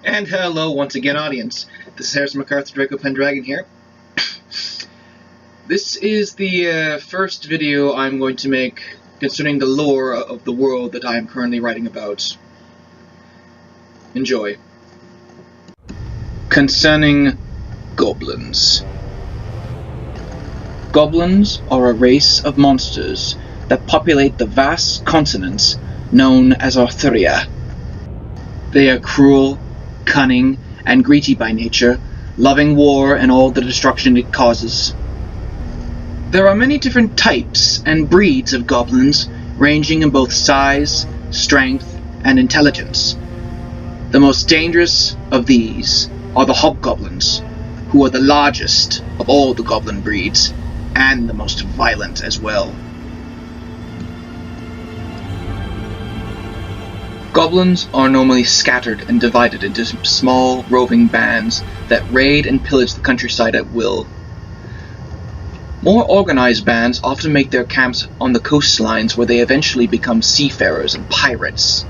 And hello once again, audience. This is Harrison MacArthur, Draco Pendragon here. This is the first video I'm going to make concerning the lore of the world that I am currently writing about. Enjoy. Concerning Goblins. Goblins are a race of monsters that populate the vast continent known as Arthuria. They are cruel, cunning, and greedy by nature, loving war and all the destruction it causes. There are many different types and breeds of goblins, ranging in both size, strength, and intelligence. The most dangerous of these are the hobgoblins, who are the largest of all the goblin breeds, and the most violent as well. Goblins are normally scattered and divided into small, roving bands that raid and pillage the countryside at will. More organized bands often make their camps on the coastlines, where they eventually become seafarers and pirates.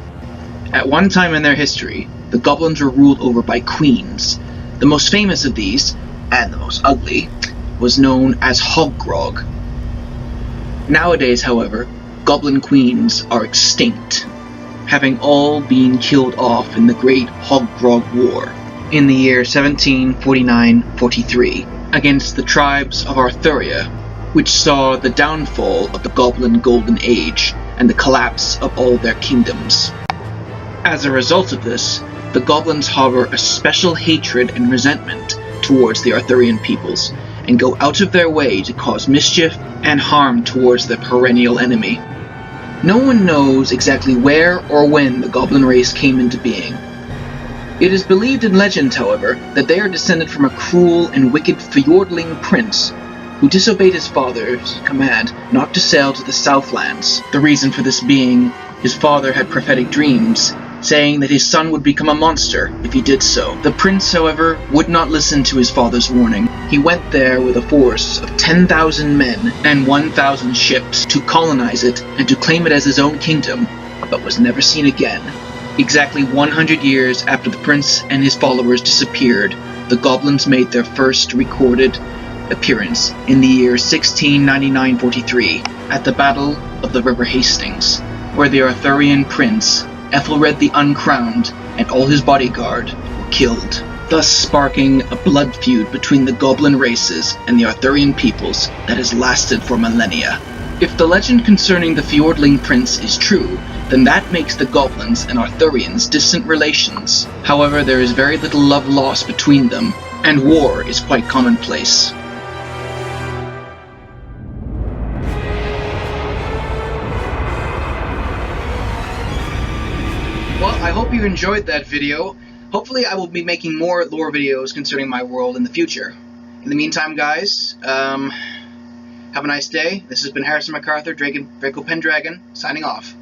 At one time in their history, the goblins were ruled over by queens. The most famous of these, and the most ugly, was known as Hoggrog. Nowadays, however, goblin queens are extinct, having all been killed off in the Great Hoggrog War in the year 1749-43 against the tribes of Arthuria, which saw the downfall of the Goblin Golden Age and the collapse of all their kingdoms. As a result of this, the goblins harbor a special hatred and resentment towards the Arthurian peoples, and go out of their way to cause mischief and harm towards their perennial enemy. No one knows exactly where or when the goblin race came into being. It is believed in legend, however, that they are descended from a cruel and wicked fjordling prince who disobeyed his father's command not to sail to the Southlands. The reason for this being, his father had prophetic dreams, saying that his son would become a monster if he did so. The prince, however, would not listen to his father's warning. He went there with a force of 10,000 men and 1,000 ships to colonize it and to claim it as his own kingdom, but was never seen again. Exactly 100 years after the prince and his followers disappeared, the goblins made their first recorded appearance in the year 1699-43 at the Battle of the River Hastings, where the Arthurian prince Ethelred the Uncrowned and all his bodyguard were killed, thus sparking a blood feud between the goblin races and the Arthurian peoples that has lasted for millennia. If the legend concerning the Fjordling prince is true, then that makes the goblins and Arthurians distant relations. However, there is very little love lost between them, and war is quite commonplace. Well, I hope you enjoyed that video. Hopefully I will be making more lore videos concerning my world in the future. In the meantime, guys, have a nice day. This has been Harrison MacArthur, Draco Pendragon, signing off.